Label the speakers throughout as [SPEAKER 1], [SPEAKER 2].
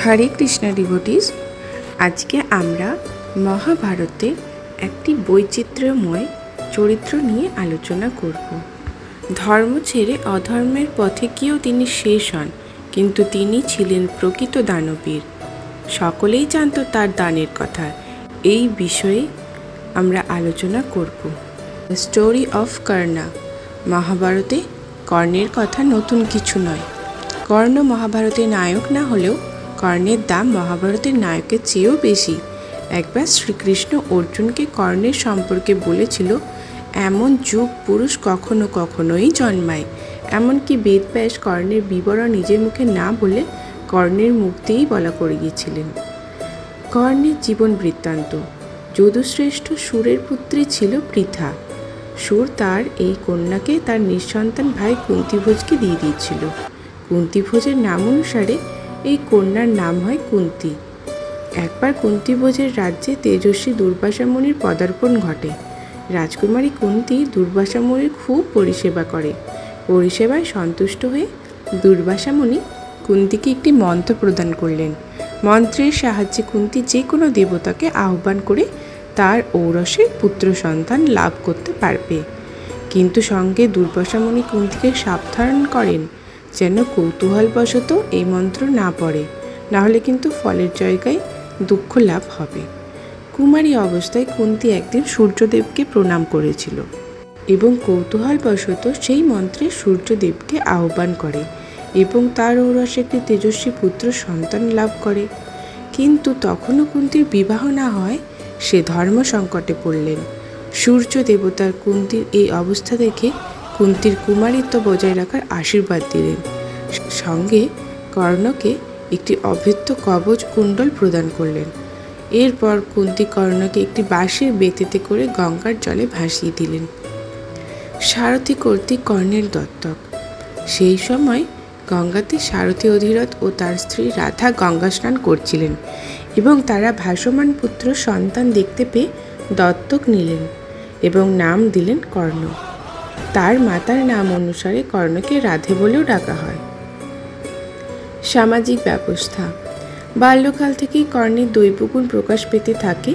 [SPEAKER 1] হরে Krishna devotees, আজকে আমরা মহাভারতের একটি বৈচিত্র্যময় চরিত্র নিয়ে আলোচনা করব। ধর্ম ছেড়ে অধর্মের পথে গিয়েও তিনি শেষ হন, কিন্তু তিনি ছিলেন প্রকৃত দানবীর। সকলেই জানত তার দানের কথা। এই বিষয়ে আমরা আলোচনা করব। Story of Karna. মহাভারতে কর্ণের কথা নতুন কিছু নয়। কর্ণ মহাভারতের নায়ক না হলেও কর্ণের দাম মহাভারতের নায়কের চেয়েও বেশি। একবার শ্রীকৃষ্ণ অর্জুনকে কর্ণের সম্পর্কে বলেছিল, এমন যুগ পুরুষ কখনো কখনোই জন্মায়। এমনকি বেদব্যাস কর্ণের বিবরণ নিজের মুখে না বলে কর্ণের মুখ দিয়েই বলা করিয়েছিলেন। কর্ণের জীবন বৃত্তান্ত। যদুশ্রেষ্ঠ সুরের পুত্রী ছিল পৃথা। সুর তার এই কন্যাকে তার নিঃসন্তান ভাই কুন্তিভোজকে দিয়ে দিয়েছিল। কুন্তিভোজের নাম অনুসারে এই কন্যার নাম হয় কুন্তি। একবার কুন্তিভোজের রাজ্যে তেজস্বী দুর্বাসা মুনির পদার্পণ ঘটে। রাজকুমারী কুন্তি দুর্বাসা মুনির খুব পরিষেবা করে। পরিষেবায় সন্তুষ্ট হয়ে দুর্বাসা মুনি কুন্তিকে একটি মন্ত্র প্রদান করলেন। মন্ত্রের সাহায্যে কুন্তি যে কোনো দেবতাকে আহ্বান করে তার ঔরসে পুত্র সন্তান লাভ করতে পারবে। কিন্তু সঙ্গে দুর্বাসা মুনি কুন্তিকে সাবধান করেন যেন কৌতূহলবশত এই মন্ত্র না পড়ে, নাহলে কিন্তু ফলের জায়গায় দুঃখ লাভ হবে। কুমারী অবস্থায় কুন্তি একদিন সূর্যদেবকে প্রণাম করেছিল এবং কৌতূহলবশত সেই মন্ত্রে সূর্যদেবকে আহ্বান করে এবং তার ঔরসে একটি তেজস্বী পুত্র সন্তান লাভ করে। কিন্তু তখনও কুন্তির বিবাহ না হয় সে ধর্ম সংকটে পড়লেন। সূর্য দেবতার কুন্তির এই অবস্থা দেখে কুন্তির কুমারিত্ব বজায় রাখার আশীর্বাদ দিলেন। সঙ্গে কর্ণকে একটি অভেদ্য কবচ কুণ্ডল প্রদান করলেন। এরপর কুন্তি কর্ণকে একটি বাঁশের বেতেতে করে গঙ্গার জলে ভাসিয়ে দিলেন। সারথি কর্তৃক কর্ণের দত্তক। সেই সময় গঙ্গাতে সারথি অধিরথ ও তার স্ত্রী রাধা গঙ্গা স্নান করছিলেন এবং তারা ভাসমান পুত্র সন্তান দেখতে পেয়ে দত্তক নিলেন এবং নাম দিলেন কর্ণ। তার মাতার নাম অনুসারে কর্ণকে রাধে বলেও ডাকা হয়। সামাজিক ব্যবস্থা। বাল্যকাল থেকেই কর্ণের দৈবগুণ প্রকাশ পেতে থাকে।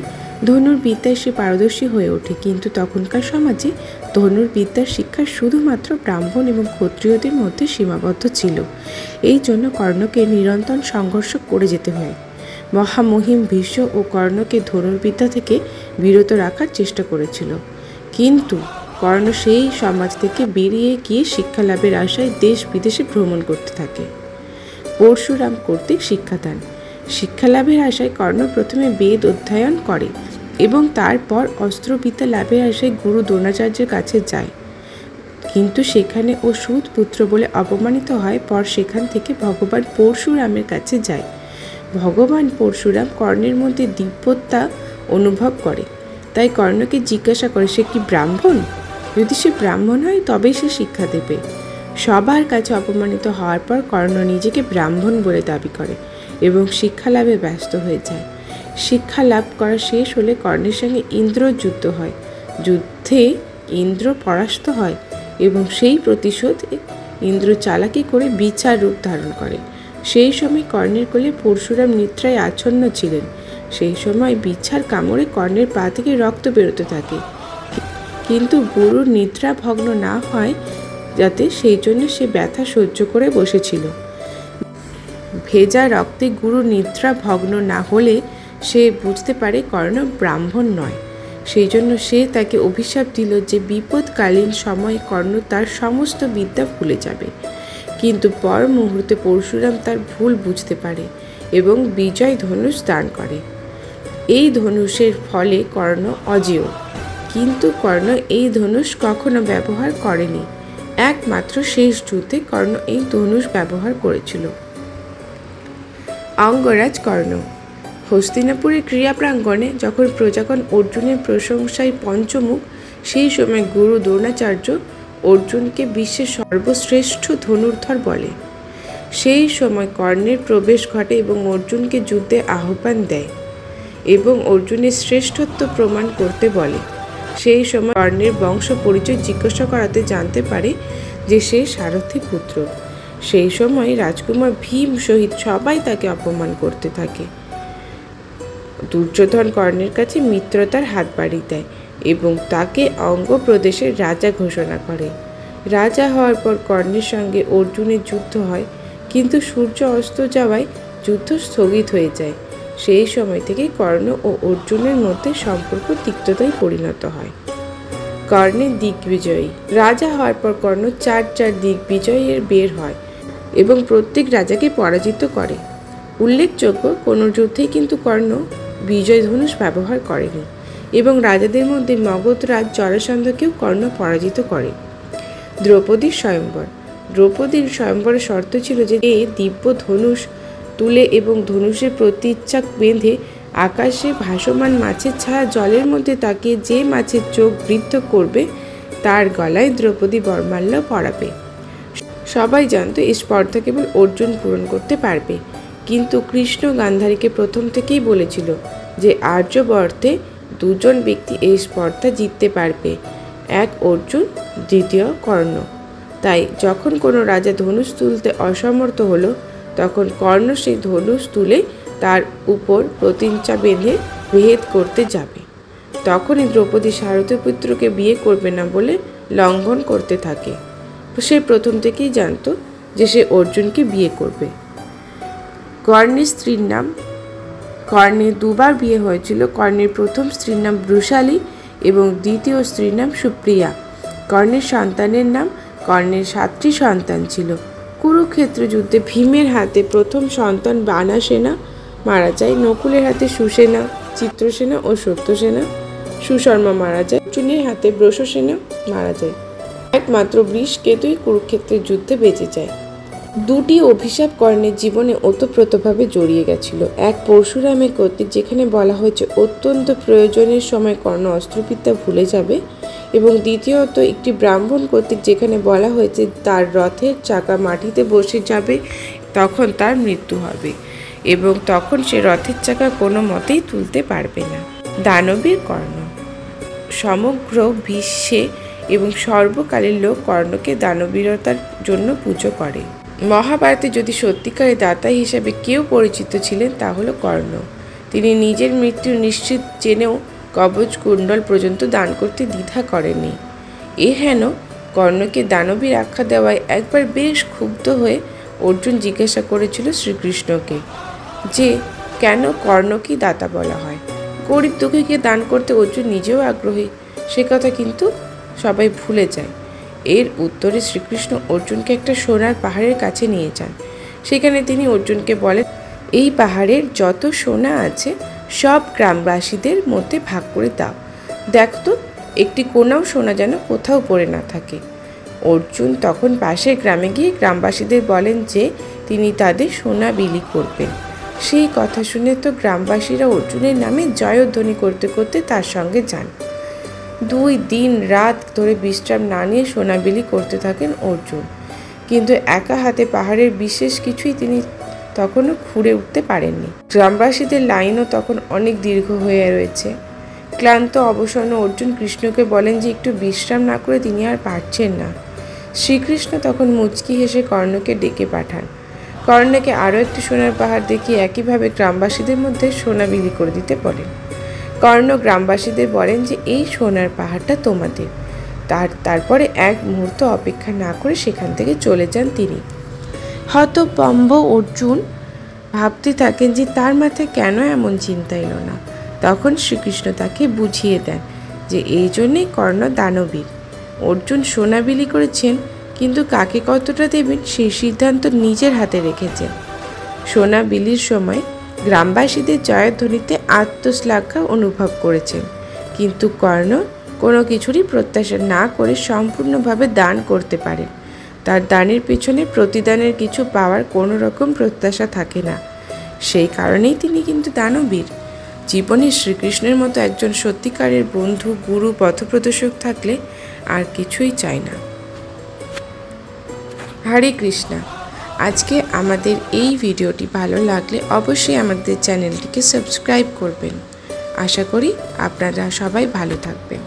[SPEAKER 1] ধনুর্বিদ্যায় সে পারদর্শী হয়ে ওঠে, কিন্তু তখনকার সমাজে ধনুর্বিদ্যার শিক্ষা শুধুমাত্র ব্রাহ্মণ এবং ক্ষত্রিয়দের মধ্যে সীমাবদ্ধ ছিল। এই জন্য কর্ণকে নিরন্তর সংঘর্ষ করে যেতে হয়। মহামহিম ভীষ্ম ও কর্ণকে ধনুর্বিদ্যা থেকে বিরত রাখার চেষ্টা করেছিল, কিন্তু কর্ণ সেই সমাজ থেকে বেরিয়ে গিয়ে শিক্ষা লাভের আশায় দেশ বিদেশে ভ্রমণ করতে থাকে। পরশুরাম কর্তৃক শিক্ষাদান। শিক্ষা লাভের আশায় কর্ণ প্রথমে বেদ অধ্যয়ন করে এবং তারপর অস্ত্রবিদ্যা লাভের আশায় গুরু দ্রোণাচার্যের কাছে যায়, কিন্তু সেখানে ও সুত পুত্র বলে অপমানিত হয়। পর সেখান থেকে ভগবান পরশুরামের কাছে যায়। ভগবান পরশুরাম কর্ণের মধ্যে দিব্যতা অনুভব করে, তাই কর্ণকে জিজ্ঞাসা করে সে কি ব্রাহ্মণ। যদি সে ব্রাহ্মণ হয় তবেই সে শিক্ষা দেবে। সবার কাছে অপমানিত হওয়ার পর কর্ণ নিজেকে ব্রাহ্মণ বলে দাবি করে এবং শিক্ষা লাভে ব্যস্ত হয়ে যায়। শিক্ষা লাভ করা শেষ হলে কর্ণের সঙ্গে ইন্দ্রর যুদ্ধ হয়। যুদ্ধে ইন্দ্র পরাস্ত হয় এবং সেই প্রতিশোধে ইন্দ্র চালাকি করে বিছার রূপ ধারণ করে। সেই সময় কর্ণের কোলে পরশুরাম নিদ্রায় আচ্ছন্ন ছিলেন। সেই সময় বিছার কামড়ে কর্ণের পা থেকে রক্ত বেরোতে থাকে, কিন্তু গুরুর নিদ্রা ভগ্ন না হয় যাতে সেই জন্য সে ব্যথা সহ্য করে বসেছিল। ভেজা রক্তে গুরু নিদ্রা ভগ্ন না হলে সে বুঝতে পারে কর্ণ ব্রাহ্মণ নয়। সেই জন্য সে তাকে অভিশাপ দিল যে বিপদকালীন সময়ে কর্ণ তার সমস্ত বিদ্যা ভুলে যাবে। কিন্তু পর মুহূর্তে পরশুরাম তার ভুল বুঝতে পারে এবং বিজয় ধনুষ দান করে। এই ধনুষের ফলে কর্ণ অজেয়, কিন্তু কর্ণ এই ধনুষ কখনো ব্যবহার করেনি। একমাত্র শেষ যুদ্ধে কর্ণ এই ধনুষ ব্যবহার করেছিল। অঙ্গরাজ কর্ণ। হস্তিনাপুরের ক্রীড়া প্রাঙ্গণে যখন প্রজাগণ অর্জুনের প্রশংসায় পঞ্চমুখ, সেই সময় গুরু দ্রোণাচার্য অর্জুনকে বিশ্বের সর্বশ্রেষ্ঠ ধনুর্ধর বলে। সেই সময় কর্ণের প্রবেশ ঘটে এবং অর্জুনকে যুদ্ধে আহ্বান দেয় এবং অর্জুনের শ্রেষ্ঠত্ব প্রমাণ করতে বলে। সেই সময় কর্ণের বংশ পরিচয় জিজ্ঞাসা করাতে জানতে পারে যে সে সারথি পুত্র। সেই সময় রাজকুমার ভীম সহিত সবাই তাকে অপমান করতে থাকে। দুর্যোধন কর্ণের কাছে মিত্রতার হাত বাড়িয়ে দেয় এবং তাকে অঙ্গ প্রদেশের রাজা ঘোষণা করে। রাজা হওয়ার পর কর্ণের সঙ্গে অর্জুনের যুদ্ধ হয়, কিন্তু সূর্য অস্ত যাওয়ায় যুদ্ধ স্থগিত হয়ে যায়। সেই সময় থেকে কর্ণ ও অর্জুনের মধ্যে সম্পর্ক তিক্ততায় পরিণত হয়। কর্ণের দিগ্বিজয়ী। রাজা হওয়ার পর কর্ণ চার দিগ্বিজয়ের বের হয় এবং প্রত্যেক রাজাকে পরাজিত করে। উল্লেখযোগ্য, কোনো যুদ্ধেই কিন্তু কর্ণ বিজয় ধনুষ ব্যবহার করেনি এবং রাজাদের মধ্যে মগধ রাজ জরাসন্ধকেও কর্ণ পরাজিত করে। দ্রৌপদীর স্বয়ম্বর। দ্রৌপদীর স্বয়ম্বরের শর্ত ছিল যে দিব্য ধনুষ তুলে এবং ধনুষের প্রতিচ্ছা বেঁধে আকাশে ভাসমান মাছের ছায়া জলের মধ্যে তাকিয়ে যে মাছের চোখ বৃদ্ধ করবে তার গলায় দ্রৌপদী বরমাল্য পরাবে। সবাই জানত এই স্পর্ধা কেবল অর্জুন পূরণ করতে পারবে, কিন্তু কৃষ্ণ গান্ধারীকে প্রথম থেকেই বলেছিল যে আর্যবর্তে দুজন ব্যক্তি এই স্পর্ধা জিততে পারবে, এক অর্জুন, দ্বিতীয় কর্ণ। তাই যখন কোনো রাজা ধনুষ তুলতে অসমর্থ হলো তখন কর্ণ সেই ধনুষ তুলে তার উপর প্রতিঞ্চা বেঁধে ভেদ করতে যাবে। তখনই দ্রৌপদী সারথীপুত্রকে বিয়ে করবে না বলে লঙ্ঘন করতে থাকে। সে প্রথম থেকেই জানত যে সে অর্জুনকে বিয়ে করবে। কর্ণের স্ত্রীর নাম। কর্ণের দুবার বিয়ে হয়েছিল। কর্ণের প্রথম স্ত্রীর নাম বৃষালী এবং দ্বিতীয় স্ত্রীর নাম সুপ্রিয়া। কর্ণের সন্তানের নাম। কর্ণের 7টি সন্তান ছিল। কুরুক্ষেত্র যুদ্ধে ভীমের হাতে প্রথম সন্তান বানাসেনা মারা যায়। নকুলের হাতে সুসেনা, চিত্রসেনা ও সত্যসেনা। সুশর্মা মারা যায়। অর্জুনের হাতে বৃষসেনা মারা যায়। একমাত্র বৃষকেতুই কুরুক্ষেত্রের যুদ্ধে বেঁচে যায়। দুটি অভিশাপ কর্ণের জীবনে ওতপ্রোতভাবে জড়িয়ে গেছিল। এক পরশুরামের কর্তৃক, যেখানে বলা হয়েছে অত্যন্ত প্রয়োজনের সময় কর্ণ অস্ত্রবিদ্যা ভুলে যাবে, এবং দ্বিতীয়ত একটি ব্রাহ্মণ কর্তৃক, যেখানে বলা হয়েছে তার রথের চাকা মাটিতে বসে যাবে তখন তার মৃত্যু হবে এবং তখন সে রথের চাকা কোনো মতেই তুলতে পারবে না। দানবীর কর্ণ। সমগ্র বিশ্বে এবং সর্বকালের লোক কর্ণকে দানবীরতার জন্য পুজো করে। মহাভারতে যদি সত্যিকারের দাতা হিসাবে কেউ পরিচিত ছিলেন তা হলো কর্ণ। তিনি নিজের মৃত্যু নিশ্চিত জেনেও কবচ কুণ্ডল পর্যন্ত দান করতে দ্বিধা করেননি। হেন কর্ণকে দানবীর আখ্যা দেওয়ায় একবার বেশ ক্ষুব্ধ হয়ে অর্জুন জিজ্ঞাসা করেছিল শ্রীকৃষ্ণকে যে কেন কর্ণকেই দাতা বলা হয়। গরিব দুঃখীকে দান করতে অর্জুন নিজেও আগ্রহী, সে কথা কিন্তু সবাই ভুলে যায়। এর উত্তরে শ্রীকৃষ্ণ অর্জুনকে একটা সোনার পাহাড়ের কাছে নিয়ে যান। সেখানে তিনি অর্জুনকে বলেন, এই পাহাড়ের যত সোনা আছে সব গ্রামবাসীদের মধ্যে ভাগ করে দাও। দেখতো একটি কোনাও সোনা যেন কোথাও পড়ে না থাকে। অর্জুন তখন পাশের গ্রামে গিয়ে গ্রামবাসীদের বলেন যে তিনি তাদের সোনা বিলি করবেন। সেই কথা শুনে তো গ্রামবাসীরা অর্জুনের নামে জয়ধ্বনি করতে করতে তার সঙ্গে যান। 2 দিন রাত ধরে বিশ্রাম না নিয়ে সোনা বিলি করতে থাকেন অর্জুন, কিন্তু একা হাতে পাহাড়ের বিশেষ কিছুই তিনি তখনও খুঁড়ে উঠতে পারেননি। গ্রামবাসীদের লাইনও তখন অনেক দীর্ঘ হয়ে রয়েছে। ক্লান্ত অবসন্ন অর্জুন কৃষ্ণকে বলেন যে একটু বিশ্রাম না করে তিনি আর পারছেন না। শ্রীকৃষ্ণ তখন মুচকি হেসে কর্ণকে ডেকে পাঠান। কর্ণকে আরও একটি সোনার পাহাড় দেখিয়ে একইভাবে গ্রামবাসীদের মধ্যে সোনা বিলি করে দিতে বলেন। কর্ণ গ্রামবাসীদের বলেন যে এই সোনার পাহাড়টা তোমাদের। তারপরে এক মুহূর্ত অপেক্ষা না করে সেখান থেকে চলে যান তিনি। হতভম্ব অর্জুন ভাবতে থাকেন যে তার মাথায় কেন এমন চিন্তা এলো না। তখন শ্রীকৃষ্ণ তাকে বুঝিয়ে দেন যে এই জন্যেই কর্ণ দানবীর। অর্জুন সোনা বিলি করেছেন, কিন্তু কাকে কতটা দেবেন সেই সিদ্ধান্ত নিজের হাতে রেখেছেন। সোনা বিলির সময় গ্রামবাসীদের জয়ধ্বনিতে আত্মশ্লাঘা অনুভব করেছেন, কিন্তু কর্ণ কোনো কিছুরই প্রত্যাশা না করে সম্পূর্ণভাবে দান করতে পারেন। তার দানের পেছনে প্রতিদানের কিছু পাওয়ার কোনো রকম প্রত্যাশা থাকে না। সেই কারণেই তিনি কিন্তু দানবীর। জীবনে শ্রীকৃষ্ণের মতো একজন সত্যিকারের বন্ধু, গুরু, পথপ্রদর্শক থাকলে আর কিছুই চাই না। হরে কৃষ্ণা। আজকে আমাদের এই ভিডিওটি ভালো লাগলে অবশ্যই আমাদের চ্যানেলটিকে সাবস্ক্রাইব করবেন। আশা করি আপনারা সবাই ভালো থাকবেন।